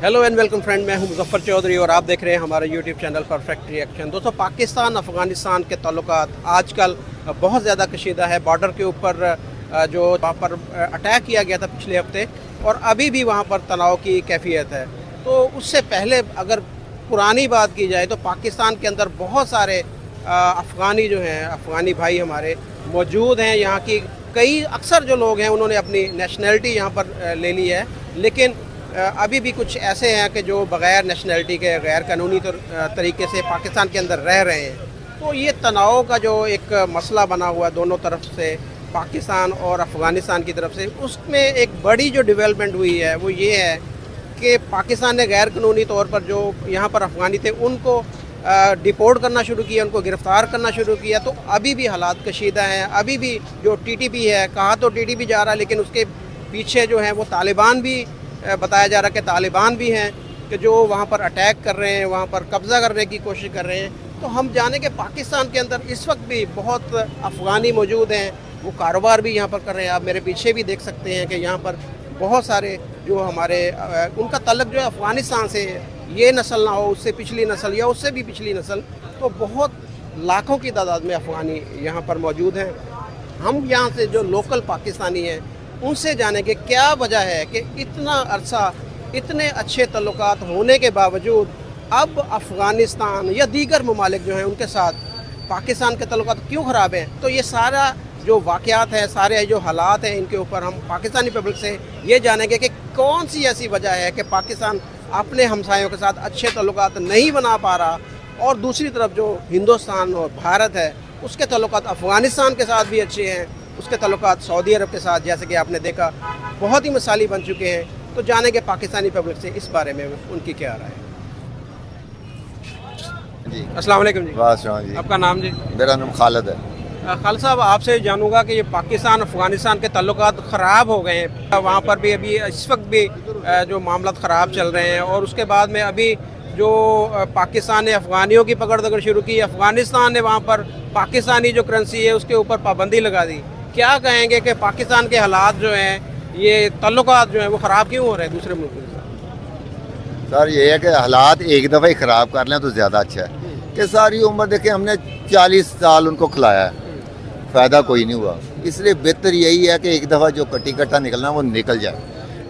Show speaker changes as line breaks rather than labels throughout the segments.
Hello and welcome friend, मैं हूं मुजफ्फर चौधरी और आप देख रहे हैं हमारा यूट्यूब चैनल परफेक्ट रिएक्शन। दोस्तों, पाकिस्तान अफ़गानिस्तान के ताल्लुकात आजकल बहुत ज़्यादा कशीदा है। बॉर्डर के ऊपर जो वहाँ पर अटैक किया गया था पिछले हफ्ते, और अभी भी वहाँ पर तनाव की कैफियत है। तो उससे पहले अगर पुरानी बात की जाए तो पाकिस्तान के अंदर बहुत सारे अफ़गानी जो हैं, अफ़गानी भाई हमारे मौजूद हैं। यहाँ की कई अक्सर जो लोग हैं उन्होंने अपनी नेशनैलिटी यहाँ पर ले ली है, लेकिन अभी भी कुछ ऐसे हैं कि जो बग़ैर नेशनैलिटी के गैर कानूनी तरीके से पाकिस्तान के अंदर रह रहे हैं। तो ये तनाव का जो एक मसला बना हुआ दोनों तरफ से, पाकिस्तान और अफ़गानिस्तान की तरफ से, उसमें एक बड़ी जो डेवलपमेंट हुई है वो ये है कि पाकिस्तान ने गैर कानूनी तौर पर जो यहाँ पर अफ़गानी थे उनको डिपोर्ट करना शुरू किया, उनको गिरफ़्तार करना शुरू किया। तो अभी भी हालात कशीदा हैं। अभी भी जो टीटीपी है, कहा तो टीटीपी जा रहा है, लेकिन उसके पीछे जो है वो तालिबान भी बताया जा रहा है कि तालिबान भी हैं कि जो वहाँ पर अटैक कर रहे हैं, वहाँ पर कब्ज़ा करने की कोशिश कर रहे हैं। तो हम जाने कि पाकिस्तान के अंदर इस वक्त भी बहुत अफ़गानी मौजूद हैं, वो कारोबार भी यहाँ पर कर रहे हैं। आप मेरे पीछे भी देख सकते हैं कि यहाँ पर बहुत सारे जो हमारे उनका तल्लुक़ जो है अफ़गानिस्तान से, ये नस्ल ना हो, उससे पिछली नस्ल या उससे भी पिछली नस्ल, तो बहुत लाखों की तादाद में अफ़गानी यहाँ पर मौजूद हैं। हम यहाँ से जो लोकल पाकिस्तानी हैं उनसे जाने के क्या वजह है कि इतना अरसा इतने अच्छे तल्लुकात होने के बावजूद अब अफ़गानिस्तान या दीगर ममालिक जो हैं उनके साथ पाकिस्तान के तल्लुकात क्यों ख़राब हैं। तो ये सारा जो वाक़यात है, सारे जो हालात हैं, इनके ऊपर हम पाकिस्तानी पब्लिक से ये जानेंगे कि कौन सी ऐसी वजह है कि पाकिस्तान अपने हमसायों के साथ अच्छे तल्लुकात नहीं बना पा रहा, और दूसरी तरफ जो हिंदुस्तान और भारत है उसके तल्लुकात अफ़गानिस्तान के साथ भी अच्छे हैं, उसके तल्लुकात सऊदी अरब के साथ, जैसे कि आपने देखा, बहुत ही मिसाली बन चुके हैं। तो जानेंगे पाकिस्तानी पब्लिक से इस बारे में उनकी क्या राय है।
जी,
अस्सलाम वालेकुम जी।
जी।
आपका नाम जी?
मेरा नाम खालिद है।
खालिद साहब, आपसे जानूंगा कि ये पाकिस्तान अफ़गानिस्तान के तल्लुकात ख़राब हो गए हैं, वहाँ पर भी अभी इस वक्त भी जो मामला ख़राब चल रहे हैं, और उसके बाद में अभी जो पाकिस्तान ने अफ़गानियों की पकड़ दकड़ शुरू की, अफ़गानिस्तान ने वहाँ पर पाकिस्तानी जो करेंसी है उसके ऊपर पाबंदी लगा दी। क्या कहेंगे कि पाकिस्तान के हालात जो हैं, ये तल्लुकात जो हैं वो ख़राब क्यों हो रहे हैं दूसरे मुल्कों के साथ?
सर ये है कि हालात एक दफ़ा ही ख़राब कर लें तो ज़्यादा अच्छा है कि सारी उम्र देखें हमने 40 साल उनको खिलाया है, फ़ायदा कोई नहीं हुआ। इसलिए बेहतर यही है कि एक दफ़ा जो कटी कट्टा निकलना वो निकल जाए।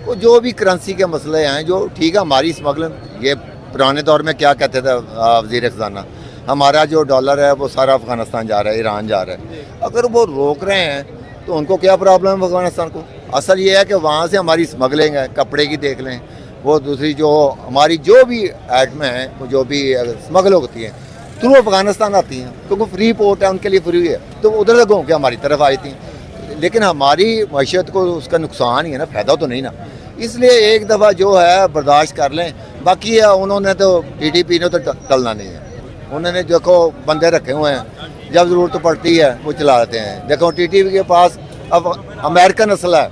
वो जो भी करेंसी के मसले हैं, जो ठीक है, हमारी स्मगलिंग, ये पुराने दौर में क्या कहते थे वज़ीर ख़ज़ाना, हमारा जो डॉलर है वो सारा अफ़गानिस्तान जा रहा है, ईरान जा रहा है। अगर वो रोक रहे हैं तो उनको क्या प्रॉब्लम है अफ़गानिस्तान को? असल ये है कि वहाँ से हमारी स्मगलिंग है, कपड़े की देख लें, वो दूसरी जो हमारी जो भी आइटमें हैं, वो जो भी स्मगल होती हैं थ्रू अफ़गानिस्तान आती हैं, क्योंकि फ्री पोर्ट है, उनके लिए फ्री है, तो उधर से घूम के हमारी तरफ आई थी। लेकिन हमारी मैशत को उसका नुकसान ही है ना, फ़ायदा तो नहीं ना। इसलिए एक दफ़ा जो है बर्दाश्त कर लें। बाकी उन्होंने तो TTP ने तो टलना नहीं है। उन्होंने देखो बंदे रखे हुए हैं, जब ज़रूरत पड़ती है वो चला लेते हैं। देखो TTP के पास अब अमेरिकन नस्ल है,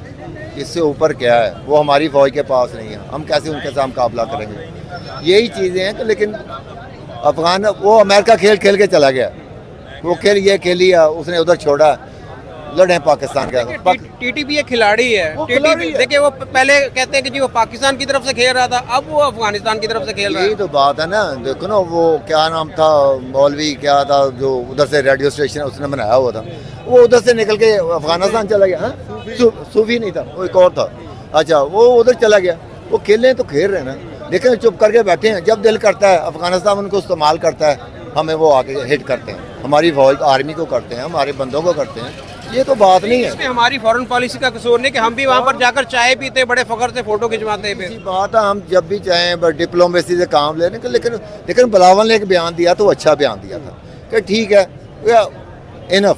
इससे ऊपर क्या है, वो हमारी फ़ौज के पास नहीं है। हम कैसे उनके साथ मुकाबला करेंगे? यही चीज़ें हैं कि लेकिन अफ़गान वो अमेरिका खेल खेल के चला गया, वो खेल ये खेल लिया, उसने उधर छोड़ा, लड़े पाकिस्तान के।
TTP एक खिलाड़ी है। TTP देखिए, वो पहले कहते हैं कि जी वो पाकिस्तान की तरफ से खेल रहा था, अब वो अफ़गानिस्तान की तरफ से खेल रहा है।
यही तो बात है ना। देखो ना, वो क्या नाम था, मौलवी क्या था, जो उधर से रेडियो स्टेशन उसने बनाया हुआ था, वो उधर से निकल के अफ़गानिस्तान चला गया। सूफी नहीं था, वो एक और था। अच्छा, वो उधर चला गया। वो खेलें तो खेल रहे हैं ना, देखें चुप करके बैठे हैं। जब दिल करता है अफ़गानिस्तान उनको इस्तेमाल करता है, हमें वो आके हिट करते हैं, हमारी फौज आर्मी को करते हैं, हमारे बंदों को करते हैं। ये तो बात नहीं है।
इसमें हमारी फॉरेन पॉलिसी का कसूर नहीं कि हम भी वहाँ पर जाकर चाय पीते, बड़े फख्र से फोटो खिंचवाते हैं।
इसी बात है, हम जब भी चाहें डिप्लोमेसी से काम लेने के, लेकिन बिलावल ने एक बयान दिया तो अच्छा बयान दिया था कि ठीक है, इनफ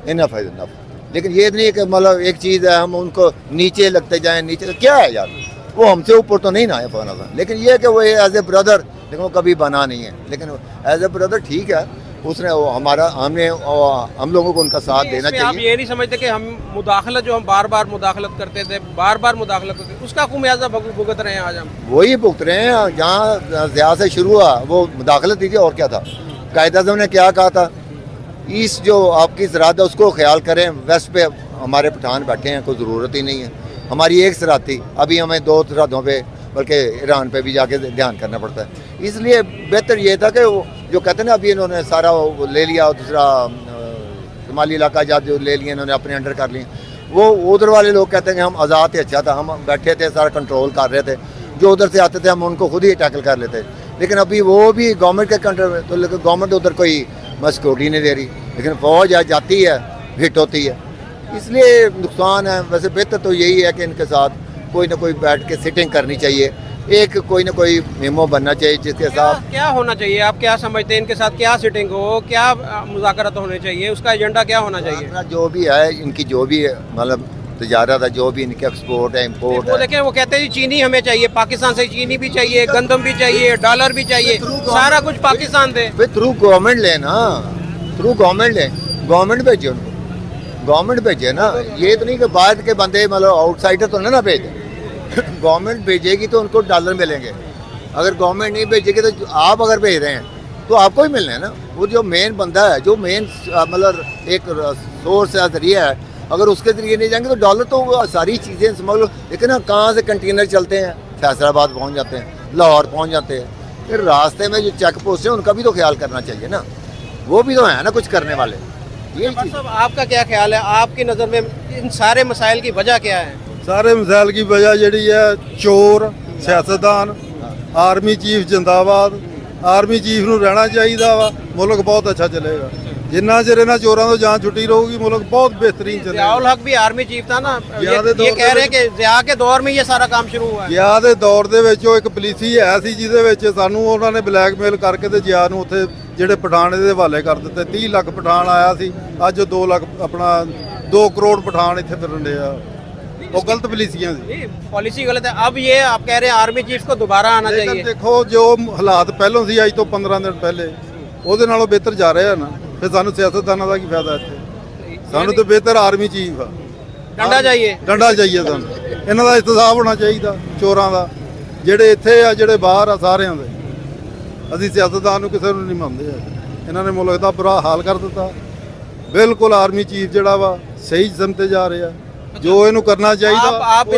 है इनफ। लेकिन ये नहीं कि मतलब एक चीज़ है हम उनको नीचे लगते जाएं, नीचे क्या है यार, वो हमसे ऊपर तो नहीं ना है अफ़गानिस्तान। लेकिन ये कि वो एज ए ब्रदर, देखो कभी बना नहीं है, लेकिन एज ए ब्रदर ठीक है, उसने हम लोगों को उनका साथ देना चाहिए।
आप ये नहीं समझते कि हम मुदाखलत, जो हम बार बार मुदाखलत करते थे, बार बार मुदाखलत करते थे, उसका खुमियाजा भुगत रहे हैं आज हम?
वही भुगत रहे हैं। जहाँ ज़िया से शुरू हुआ वो मुदाखलत थी, और क्या था? कायद-ए-आज़म ने क्या कहा था, ईस्ट जो आपकी ज़रात है उसको ख्याल करें, वेस्ट पे हमारे पठान बैठे हैं, कोई ज़रूरत ही नहीं है। हमारी एक सरहद थी, अभी हमें 2 सरहदों पे बल्कि ईरान पे भी जाके ध्यान करना पड़ता है। इसलिए बेहतर ये था कि वो जो कहते हैं ना, अभी इन्होंने सारा वो ले लिया, दूसरा शुमाली इलाका जा जो ले लिए इन्होंने अपने अंडर कर लिए, वो उधर वाले लोग कहते हैं कि हम आज़ाद थे, अच्छा था, हम बैठे थे, सारा कंट्रोल कर रहे थे, जो उधर से आते थे हम उनको खुद ही टैकल कर लेते। लेकिन अभी वो भी गवर्नमेंट के कंट्रोल में, तो लेकिन गवर्नमेंट उधर कोई सिक्योरिटी नहीं दे रही, लेकिन फौज जाती है, हिट होती है, इसलिए नुकसान है। वैसे बेहतर तो यही है कि इनके साथ कोई ना कोई बैठ के सिटिंग करनी चाहिए, एक कोई ना कोई मेमो बनना चाहिए जिसके साथ
क्या होना चाहिए, आप क्या समझते हैं, इनके साथ क्या सिटिंग हो, क्या मुज़ाकरात होने चाहिए, उसका एजेंडा क्या होना चाहिए?
जो भी है इनकी, जो भी मतलब तजारत है, जो भी इनके एक्सपोर्ट है, इम्पोर्ट
वो
है,
देखें, वो कहते हैं जी चीनी हमें चाहिए, पाकिस्तान से चीनी भी चाहिए, गंदम भी चाहिए, डॉलर भी चाहिए, सारा कुछ पाकिस्तान दे।
फिर थ्रू गवर्नमेंट ले ना, थ्रू गवर्नमेंट ले, गवर्नमेंट भेजे उनको, गवर्नमेंट भेजे ना, ये तो नहीं कि बाहर के बंदे मतलब आउटसाइडर तो ना भेजे। गवर्नमेंट भेजेगी तो उनको डॉलर मिलेंगे, अगर गवर्नमेंट नहीं भेजेगी तो आप अगर भेज रहे हैं तो आपको ही मिलना है ना। वो जो मेन बंदा है, जो मेन मतलब एक सोर्स है, जरिया है, अगर उसके जरिए नहीं जाएंगे तो डॉलर तो वो सारी चीज़ें स्मगल, लेकिन कहाँ से कंटेनर चलते हैं, फैसलाबाद पहुँच जाते हैं, लाहौर पहुँच जाते हैं, फिर रास्ते में जो चेक पोस्ट है उनका भी तो ख्याल करना चाहिए ना, वो भी तो है ना कुछ करने वाले। ये चीज़
आपका क्या ख्याल है, आपकी नज़र में इन सारे मसाइल की वजह क्या है?
सारे मसाइल की वजह जी है चोर, सियासतदान, आर्मी चीफ जिंदाबाद, आर्मी चीफ ਨੂੰ रहना चाहिए वा, मुल्क बहुत अच्छा चलेगा। जिन्ना चिर इन्हां चोरां तो जान छुट्टी रहूगी, मुल्क बहुत बेहतरीन चलेगा।
ज़ियाउल हक भी आर्मी चीफ था ना,
ज़िया दे
ये
दौर
कह रहे हैं कि ज़िया के दौर में ये सारा काम शुरू हुआ है।
ਜਿਆ ਦੇ ਦੌਰ ਦੇ ਵਿੱਚ ਉਹ ਇੱਕ ਪੁਲਿਸੀ ਹੈ ਸੀ ਜਿਹਦੇ ਵਿੱਚ ਸਾਨੂੰ ਉਹਨਾਂ ਨੇ ਬਲੈਕਮੇਲ ਕਰਕੇ ਤੇ ਜਿਆ ਨੂੰ ਉੱਥੇ ਜਿਹੜੇ ਪਠਾਨ ਦੇ ਹਵਾਲੇ ਕਰ ਦਿੱਤੇ। 30 ਲੱਖ ਪਠਾਨ ਆਇਆ ਸੀ, ਅੱਜ 2 ਲੱਖ ਆਪਣਾ 2 ਕਰੋੜ ਪਠਾਨ ਇੱਥੇ ਫਿਰਨ ਦੇ ਆ। ਉਹ ਗਲਤ ਪੁਲਿਸੀਆਂ ਸੀ।
पॉलिसी गलत है। अब ये आप कह रहे हैं आर्मी चीफ को दोबारा आना
ਲੇਕਿਨ
चाहिए।
ਦੇਖੋ ਜੋ ਹਾਲਾਤ ਪਹਿਲਾਂ ਸੀ ਅੱਜ ਤੋਂ 15 ਦਿਨ ਪਹਿਲੇ, ਉਹਦੇ ਨਾਲੋਂ ਬਿਹਤਰ ਜਾ ਰਹੇ ਆ ਨਾ, ਫਿਰ ਸਾਨੂੰ ਸਿਆਸਤਦਾਨਾਂ ਦਾ ਕੀ ਫਾਇਦਾ ਇੱਥੇ? ਸਾਨੂੰ ਤਾਂ ਬਿਹਤਰ ਆਰਮੀ ਚੀਫ ਆ।
डंडा चाहिए।
ਡੰਡਾ ਚਾਹੀਏ ਸਾਨੂੰ, ਇਹਨਾਂ ਦਾ ਇਤਸਾਬ ਹੋਣਾ ਚਾਹੀਦਾ ਚੋਰਾਂ ਦਾ, ਜਿਹੜੇ ਇੱਥੇ ਆ ਜਿਹੜੇ ਬਾਹਰ ਆ ਸਾਰਿਆਂ ਦੇ। ਅਸੀਂ ਸਿਆਸਤਦਾਨ ਨੂੰ ਕਿਸੇ ਨੂੰ ਨਹੀਂ ਮੰਨਦੇ ਆ, ਇਹਨਾਂ ਨੇ ਮੁਲਕ ਦਾ ਬੁਰਾ ਹਾਲ ਕਰ ਦਿੱਤਾ। ਬਿਲਕੁਲ ਆਰਮੀ ਚੀਫ ਜਿਹੜਾ ਵਾ ਸਹੀ ਜਿਸਮ ਤੇ ਜਾ ਰਿਹਾ, जो इन्हों करना चाहिए।
आप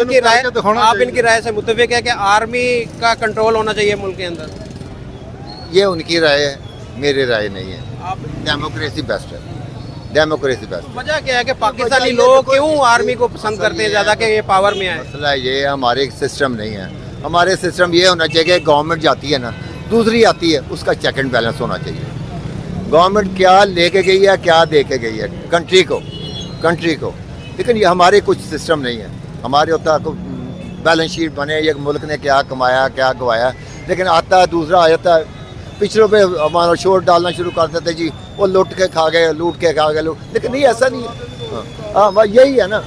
इनकी राय से मुत्तफिक है कि आर्मी का कंट्रोल होना चाहिए मुल्क के अंदर?
ये उनकी राय है, मेरी राय नहीं है। डेमोक्रेसी बेस्ट है, डेमोक्रेसी बेस्ट।
वजह क्या है कि पाकिस्तानी लोग क्यों आर्मी को पसंद करते हैं ज़्यादा कि ये पावर में आए?
मसला ये है, हमारे सिस्टम नहीं है। हमारे सिस्टम ये होना चाहिए कि गवर्नमेंट जाती है ना, दूसरी आती है, उसका चेक एंड बैलेंस होना चाहिए। गवर्नमेंट क्या लेके गई है, क्या दे के गई है कंट्री को, लेकिन ये हमारे कुछ सिस्टम नहीं है। हमारे होता है बैलेंस शीट बने, ये मुल्क ने क्या कमाया क्या गवाया, लेकिन आता है दूसरा आ जाता है, पिछड़ों पे हमारा शोर डालना शुरू कर देते जी, वो लूट के खा गए, लेकिन नहीं, ऐसा नहीं है। हाँ, यही है ना,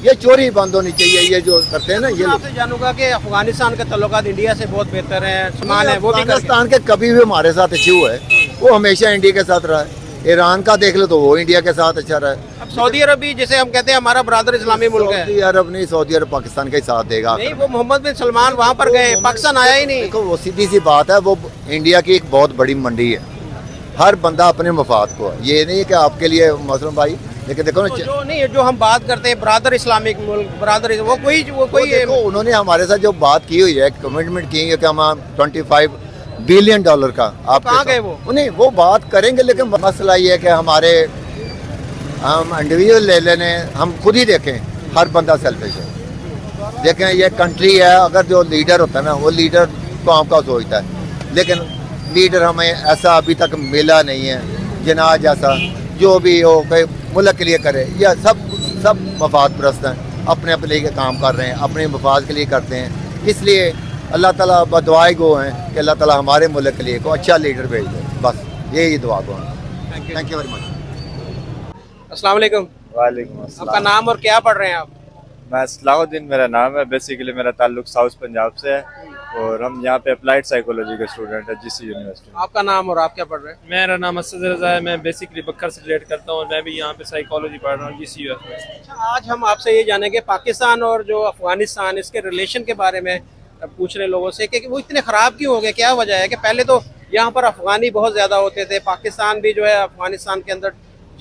ये चोरी बंद होनी चाहिए। ये जो करते हैं ना, ये
आपसे जानूंगा कि अफगानिस्तान के तल्लुकात इंडिया से बहुत बेहतर है, समान है, वो भी
पाकिस्तान के कभी भी हमारे साथ अच्छे हुए है, वो हमेशा इंडिया के साथ रहा है। ईरान का देख लो तो वो इंडिया के साथ अच्छा रहा है।
अब सऊदी अरब भी, जैसे हम कहते हैं हमारा ब्रदर इस्लामी मुल्क है।
सऊदी अरब नहीं, सऊदी अरब पाकिस्तान का ही साथ देगा।
नहीं, वो मोहम्मद बिन सलमान वहाँ पर गए, पाकिस्तान आया ही नहीं।
देखो वो सीधी सी बात है, वो इंडिया की एक बहुत बड़ी मंडी है, हर बंदा अपने मफाद को है। ये नहीं है कि आपके लिए मसलम भाई, लेकिन देखो ना,
जो नहीं, जो हम बात करते हैं ब्रदर इस्लामिक मुल्क, ब्रदर वो कोई
देखो उन्होंने हमारे साथ जो बात की हुई है, कमिटमेंट की है कि हम $25 बिलियन का आप
कहाँ गए वो?
नहीं, वो बात करेंगे, लेकिन मसला ये है कि हमारे हम इंडिविजुअल ले लेने, हम खुद ही देखें, हर बंदा सेल्फिश है। देखें ये कंट्री है, अगर जो लीडर होता है ना, वो लीडर कौम का सोचता है, लेकिन लीडर हमें ऐसा अभी तक मिला नहीं है जिना जैसा, जो भी हो कोई मुल्क के लिए करे। या सब मफाद परस्त हैं, अपने अपने लिए काम कर रहे हैं, अपने मफाद के लिए करते हैं। इसलिए अल्लाह ताला बदुआई गो हैं कि अल्लाह ताला हमारे मुल्क के लिए को अच्छा लीडर भेज दे, बस यही दुआ गो हैं। Thank you very much.
अस्सलाम वालेकुम।
वालेकुम
आपका
अस्सलाम।
नाम और क्या पढ़ रहे हैं आप?
मैं सलाहुद्दीन मेरा नाम है। बेसिकली मेरा ताल्लुक साउथ पंजाब से है और हम यहाँ पे अप्लाइड साइकोलॉजी के स्टूडेंट है जीसी यूनिवर्सिटी।
आपका नाम और आप क्या पढ़ रहे हैं?
मेरा नाम असद रज़ा है, मैं बेसिकली बकर से रिलेट करता हूँ और मैं भी यहाँ पे साइकोलॉजी पढ़ रहा हूँ GCU में।
अच्छा, आज हम आपसे ये जानेंगे पाकिस्तान और जो अफगानिस्तान, इसके रिलेशन के बारे में पूछ रहे लोगों से कि वो इतने ख़राब क्यों हो गए, क्या वजह है? कि पहले तो यहाँ पर अफगानी बहुत ज़्यादा होते थे, पाकिस्तान भी जो है अफगानिस्तान के अंदर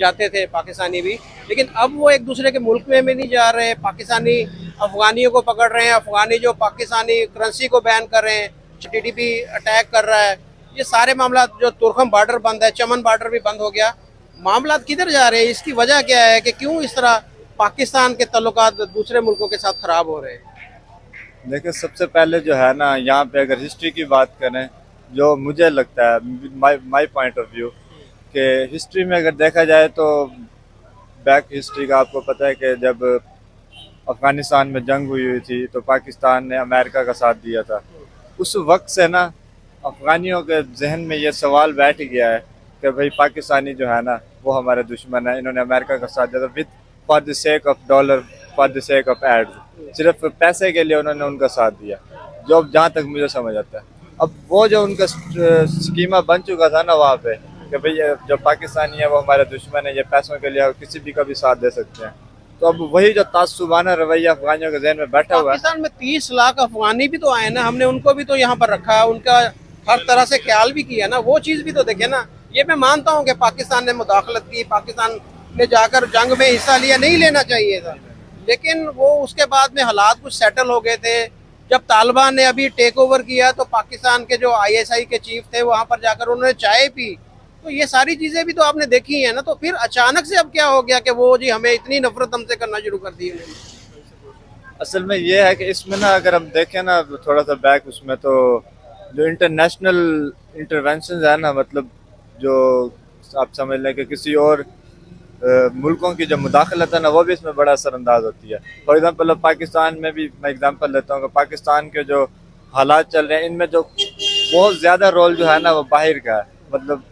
जाते थे पाकिस्तानी भी, लेकिन अब वो एक दूसरे के मुल्क में भी नहीं जा रहे। पाकिस्तानी अफगानियों को पकड़ रहे हैं, अफगानी जो पाकिस्तानी करेंसी को बैन कर रहे हैं, टीटीपी अटैक कर रहा है। ये सारे मामला, जो तुर्खम बॉर्डर बंद है, चमन बॉर्डर भी बंद हो गया, मामला किधर जा रहे हैं? इसकी वजह क्या है कि क्यों इस तरह पाकिस्तान के ताल्लुकात दूसरे मुल्कों के साथ खराब हो रहे हैं?
देखिए, सबसे पहले जो है ना, यहाँ पे अगर हिस्ट्री की बात करें, जो मुझे लगता है, माय पॉइंट ऑफ व्यू, कि हिस्ट्री में अगर देखा जाए तो बैक हिस्ट्री का आपको पता है कि जब अफ़गानिस्तान में जंग हुई थी तो पाकिस्तान ने अमेरिका का साथ दिया था। उस वक्त से ना अफ़गानियों के जहन में ये सवाल बैठ गया है कि भाई पाकिस्तानी जो है ना वो हमारे दुश्मन है, इन्होंने अमेरिका का साथ दिया था with for the sake of dollar, for the sake of aids, सिर्फ पैसे के लिए उन्होंने उनका साथ दिया, जो जहाँ तक मुझे समझ आता है। अब वो जो उनका स्कीमा बन चुका था ना वहाँ पे कि भाई जो पाकिस्तानी है वो हमारे दुश्मन है, ये पैसों के लिए किसी भी का भी साथ दे सकते हैं, तो अब वही जो तासुबाना रवैया अफगानियों के जहन में बैठा हुआ है।
पाकिस्तान में 30 लाख अफगानी भी तो आए ना, हमने उनको भी तो यहाँ पर रखा, उनका हर तरह से ख्याल भी किया ना, वो चीज़ भी तो देखे ना। ये मैं मानता हूँ कि पाकिस्तान ने मुदाखलत की, पाकिस्तान ने जाकर जंग में हिस्सा लिया, नहीं लेना चाहिए था, लेकिन वो उसके बाद में हालात कुछ सेटल हो गए थे। जब तालिबान ने अभी टेक ओवर किया तो पाकिस्तान के जो ISI के चीफ थे वहाँ पर जाकर उन्होंने चाय पी, तो ये सारी चीज़ें भी तो आपने देखी हैं ना। तो फिर अचानक से अब क्या हो गया कि वो जी हमें इतनी नफरत हमसे करना शुरू कर दी उन्होंने?
असल में ये है कि इसमें ना अगर हम देखें ना थोड़ा सा बैक, उसमें तो जो इंटरनेशनल इंटरवेंशन है ना, मतलब जो आप समझ लें कि किसी और मुल्कों की जो मुदाखलत है ना वो भी इसमें बड़ा असरअंदाज होती है। फॉर एग्जांपल अब पाकिस्तान में भी मैं एग्जांपल लेता हूँ कि पाकिस्तान के जो हालात चल रहे हैं इनमें जो बहुत ज़्यादा रोल जो है ना वो बाहर का है, मतलब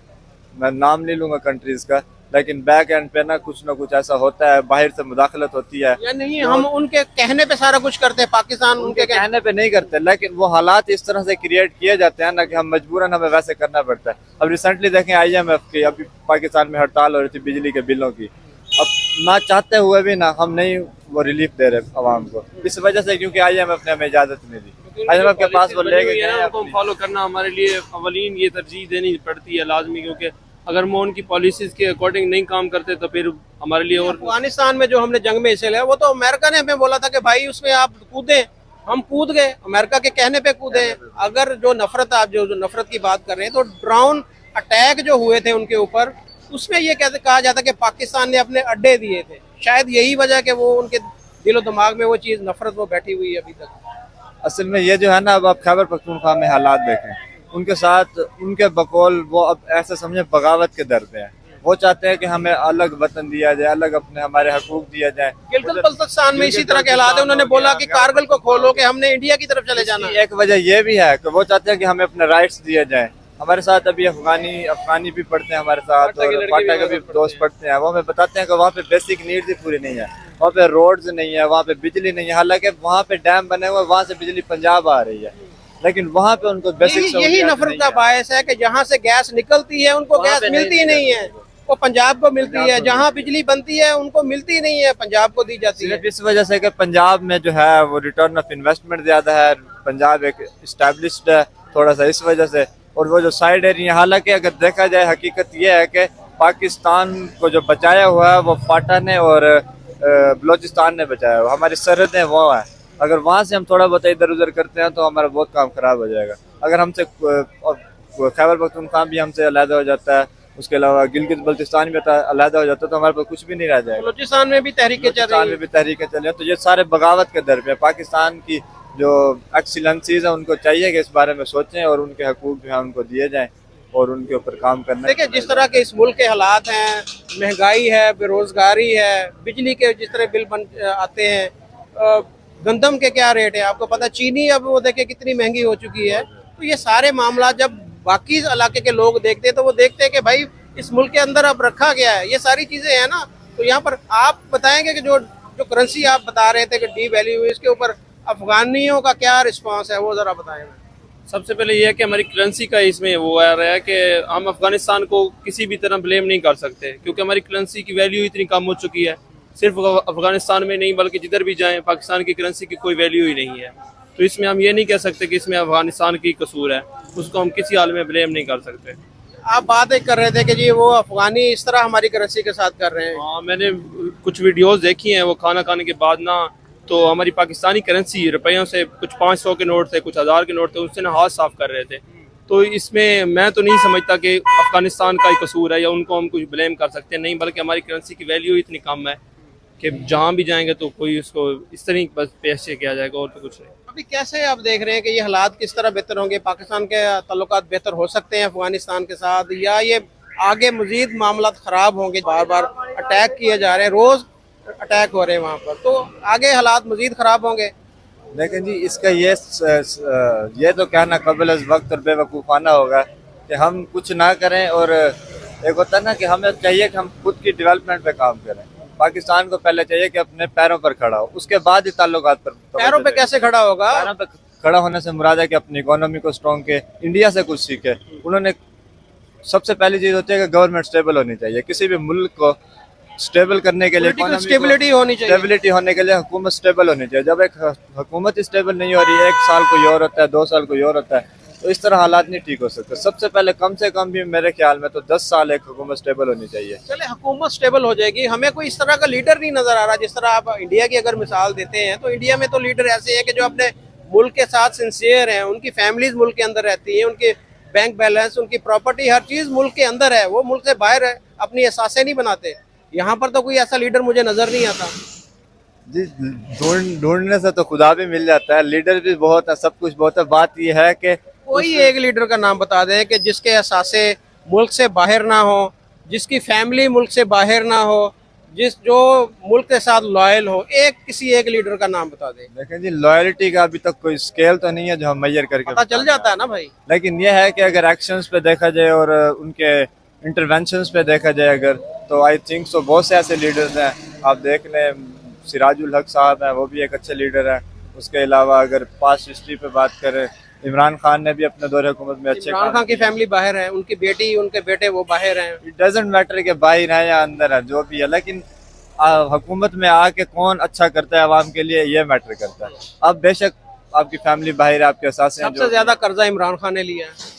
मैं नाम नहीं लूँगा कंट्रीज़ का, लेकिन बैक एंड पे ना कुछ ऐसा होता है, बाहर से मुदाखलत होती है
या नहीं, हम उनके कहने पे सारा कुछ करते हैं, पाकिस्तान उनके
कहने पे नहीं करते, लेकिन वो हालात इस तरह से क्रिएट किए जाते हैं ना कि हम मजबूरन हमें वैसे करना पड़ता है। अब रिसेंटली देखें IMF की अभी पाकिस्तान में हड़ताल हो रही थी बिजली के बिलों की, अब ना चाहते हुए भी ना हम नहीं वो रिलीफ दे रहे आवाम को, इस वजह से क्योंकि IMF ने हमें इजाज़त नहीं दी। IMF के पास वो ले गए,
फॉलो करना हमारे लिए अवलीन ये तरजीह देनी पड़ती है लाजमी, क्योंकि अगर वो उनकी पॉलिसीज के अकॉर्डिंग नहीं काम करते तो फिर हमारे लिए। और
अफगानिस्तान में जो हमने जंग में हिस्से लिया वो तो अमेरिका ने हमें बोला था कि भाई उसमें आप कूदें, हम कूद गए, अमेरिका के कहने पे कूदे। अगर जो नफरत, आप जो नफरत की बात कर रहे हैं, तो ड्रोन अटैक जो हुए थे उनके ऊपर, उसमें ये कहा जाता कि पाकिस्तान ने अपने अड्डे दिए थे, शायद यही वजह कि वो उनके दिलो दिमाग में वो चीज़ नफरत वो बैठी हुई है अभी तक।
असल में ये जो है ना, अब आप खैबर पख्तूनख्वा में हालात देखें, उनके साथ उनके बकौल वो अब ऐसे समझे बगावत के दर पे हैं। वो चाहते हैं कि हमें अलग वतन दिया जाए, अलग अपने हमारे हकूक दिया जाए।
गिलगित बल्तिस्तान में इसी तरह के हालात है, उन्होंने बोला कि कारगिल को खोलो कि हमने इंडिया की तरफ चले जाना।
एक वजह ये भी है कि वो चाहते हैं कि हमें अपने राइट्स दिए जाए। हमारे साथ अभी अफगानी भी पढ़ते हैं हमारे साथ, और फाटा के भी दोस्त पढ़ते हैं, वो हमें बताते हैं कि वहाँ पे बेसिक नीड्स ही पूरी नहीं है, वहाँ पे रोड्स नहीं है, वहाँ पे बिजली नहीं है। हालांकि वहाँ पे डैम बने हुए, वहाँ से बिजली पंजाब आ रही है, लेकिन वहाँ पे उनको बेसिक
यही नफरत का बायस है कि जहाँ से गैस निकलती है उनको गैस मिलती नहीं है, वो पंजाब को मिलती है। जहाँ बिजली बनती है उनको मिलती नहीं है, पंजाब को दी जाती है।
सिर्फ इस वजह से कि पंजाब में जो है वो रिटर्न ऑफ इन्वेस्टमेंट ज्यादा है, पंजाब एक इस्टेब्लिश्ड है थोड़ा सा, इस वजह से। और वो जो साइड एरिया, हालांकि अगर देखा जाए हकीकत ये है कि पाकिस्तान को जो बचाया हुआ है वो फाटा ने और बलोचिस्तान ने बचाया हुआ, हमारी सरहदें वो है। अगर वहाँ से हम थोड़ा बहुत इधर उधर करते हैं तो हमारा बहुत काम खराब हो जाएगा। अगर हमसे खैबर पख्तूनख्वा भी हमसे अलहदा हो जाता है, उसके अलावा गिलगित बल्तिस्तान भी अलहदा हो जाता है, तो हमारे पास कुछ भी नहीं रह जाएगा।
बलूचिस्तान में भी तहरीकें चल
रही हैं, तो ये सारे बगावत के दर पे। पाकिस्तान की जो एक्सीलेंसीज है उनको चाहिए कि इस बारे में सोचें और उनके हकूक जो है उनको दिए जाएं और उनके ऊपर काम करना।
देखिए, जिस तरह के इस मुल्क के हालात हैं, महंगाई है, बेरोजगारी है, बिजली के जिस तरह बिल आते हैं, गंदम के क्या रेट है आपको पता, चीनी अब वो देखिए कितनी महंगी हो चुकी है। तो ये सारे मामला जब बाकी इलाके के लोग देखते हैं तो वो देखते हैं कि भाई इस मुल्क के अंदर अब रखा गया है, ये सारी चीज़ें हैं ना। तो यहाँ पर आप बताएंगे कि जो करेंसी आप बता रहे थे कि डी वैल्यू, इसके ऊपर अफगानियों का क्या रिस्पांस है, वो ज़रा बताएं।
सबसे पहले ये है कि हमारी करेंसी का इसमें वो आ रहा है कि हम अफगानिस्तान को किसी भी तरह ब्लेम नहीं कर सकते, क्योंकि हमारी करेंसी की वैल्यू इतनी कम हो चुकी है। सिर्फ अफगानिस्तान में नहीं बल्कि जिधर भी जाएं पाकिस्तान की करेंसी की कोई वैल्यू ही नहीं है। तो इसमें हम ये नहीं कह सकते कि इसमें अफगानिस्तान की कसूर है, उसको हम किसी हाल में ब्लेम नहीं कर सकते।
आप बात एक कर रहे थे कि जी वो अफगानी इस तरह हमारी करेंसी के साथ कर रहे हैं।
हाँ, मैंने कुछ वीडियोस देखी हैं, वो खाना खाने के बाद ना तो हमारी पाकिस्तानी करेंसी रुपयों से कुछ 500 के नोट थे, कुछ हज़ार के नोट थे, उससे ना हाथ साफ कर रहे थे। तो इसमें मैं तो नहीं समझता कि अफगानिस्तान का ही कसूर है या उनको हम कुछ ब्लेम कर सकते हैं, नहीं, बल्कि हमारी करेंसी की वैल्यू इतनी कम है कि जहाँ भी जाएंगे तो कोई उसको इस तरह बस पेश किया जाएगा, और तो कुछ नहीं।
अभी कैसे आप देख रहे हैं कि ये हालात किस तरह बेहतर होंगे? पाकिस्तान के ताल्लुकात बेहतर हो सकते हैं अफगानिस्तान के साथ, या ये आगे मजीद मामला खराब होंगे? बार बार अटैक किए जा रहे हैं, रोज अटैक हो रहे हैं वहाँ पर, तो आगे हालात मजीद खराब होंगे?
लेकिन जी इसका ये तो कहना कबल अज़ वक्त और बेवकूफ़ाना होगा कि हम कुछ ना करें, और एक होता है ना कि हमें चाहिए कि हम खुद की डेवलपमेंट पे काम करें। पाकिस्तान को पहले चाहिए कि अपने पैरों पर खड़ा हो, उसके बाद ही ताल्लुकात पर
पैरों पे कैसे खड़ा होगा?
पैरों पे खड़ा होने से मुराद है कि अपनी इकोनॉमी को स्ट्रॉन्ग के, इंडिया से कुछ सीखे। उन्होंने सबसे पहली चीज़ होती है कि गवर्नमेंट स्टेबल होनी चाहिए। किसी भी मुल्क को स्टेबल करने के लिए
स्टेबिलिटी होनी चाहिए।
स्टेबिलिटी होने के लिए हुकूमत स्टेबल होनी चाहिए। जब एक हुकूमत स्टेबल नहीं हो रही है, 1 साल कोई और होता है, 2 साल कोई और होता है, तो इस तरह हालात नहीं ठीक हो सकते। सबसे पहले कम से कम भी मेरे ख्याल में तो 10 साल एक हुकूमत स्टेबल होनी चाहिए।
चले हुकूमत स्टेबल हो जाएगी, हमें कोई इस तरह का लीडर नहीं नजर आ रहा। जिस तरह आप इंडिया की अगर मिसाल देते हैं तो इंडिया में तो लीडर ऐसे हैं कि जो अपने मुल्क के साथ सिंसियर हैं, उनकी फैमिलीज मुल्क के अंदर रहती हैं, उनके बैंक बैलेंस, उनकी प्रॉपर्टी, हर चीज़ मुल्क के अंदर है, वो मुल्क से बाहर है, अपनी एहसासें नहीं बनाते। यहाँ पर तो कोई ऐसा लीडर मुझे नजर नहीं आता।
जी ढूंढने से तो खुदा भी मिल जाता है, लीडर भी बहुत है, सब कुछ बहुत है। बात यह है कि
कोई एक लीडर का नाम बता दें कि जिसके एहसासे मुल्क से बाहर ना हो, जिसकी फैमिली मुल्क से बाहर ना हो, जो मुल्क के साथ लॉयल हो। किसी एक लीडर का नाम बता दें।
लेकिन जी लॉयल्टी का अभी तक कोई स्केल तो नहीं है जो हम मैयर करके
पता चल जाता है ना भाई।
लेकिन यह है कि अगर एक्शंस पे देखा जाए और उनके इंटरवेंशंस पे देखा जाए अगर, तो आई थिंक सो बहुत से ऐसे लीडर्स हैं। आप देख लें, सिराजुल हक साहब हैं, वो भी एक अच्छे लीडर हैं। उसके अलावा अगर पास्ट हिस्ट्री पे बात करें, इमरान खान ने भी अपने दौरे हुकूमत में अच्छे
इमरान खान की फैमिली बाहर है, उनकी बेटी, उनके बेटे वो बाहर हैं।
इट डजेंट मैटर कि बाहर है या अंदर है, जो भी है, लेकिन हुकूमत में आके कौन अच्छा करता है आवाम के लिए, ये मैटर करता है। अब बेशक आपकी फैमिली बाहर है, आपके एहसास
सबसे ज्यादा कर्जा इमरान खान ने लिया है।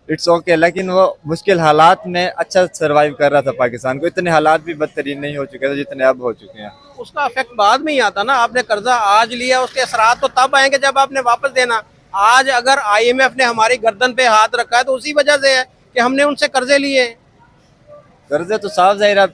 इट्स ओके, लेकिन वो मुश्किल हालात में अच्छा सरवाइव कर रहा था पाकिस्तान को। इतने हालात भी बदतरीन नहीं हो चुके थे जितने अब हो चुके हैं।
उसका इफेक्ट बाद में ही आता ना। आपने कर्जा आज लिया, उसके असरात तो तब आएंगे जब आपने वापस देना। आज अगर IMF ने हमारी गर्दन पे हाथ रखा है तो उसी वजह से है कि हमने उनसे कर्जे लिए।
कर्जे तो साफ जाहिर है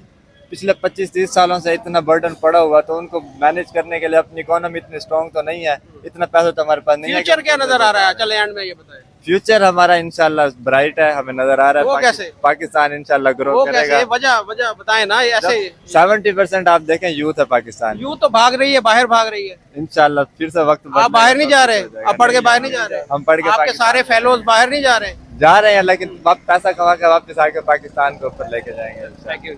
पिछले 25-30 सालों से इतना बर्डन पड़ा हुआ, तो उनको मैनेज करने के लिए अपनी इकोनॉमी इतनी स्ट्रॉन्ग तो नहीं है, इतना पैसा तो हमारे पास नहीं है।
फ्यूचर क्या नजर आ रहा है? चले एंड में ये बताएं।
फ्यूचर हमारा इंशाल्लाह ब्राइट है, हमें नजर आ रहा है।
वो कैसे?
पाकिस्तान इंशाल्लाह ग्रो
वो
करेगा।
कैसे? वजह बताएं ना। ऐसे
70% आप देखें यूथ है पाकिस्तान।
यूथ तो भाग रही है, बाहर भाग रही है।
इंशाल्लाह फिर से वक्त
आप बाहर नहीं जा रहे, आप पढ़ के बाहर नहीं जा रहे,
हम पढ़ के
आपके सारे फेलोज बाहर नहीं जा रहे
जा रहे हैं, लेकिन पैसा कमा के वापस आके पाकिस्तान को ऊपर लेके जाएंगे।
Thank you.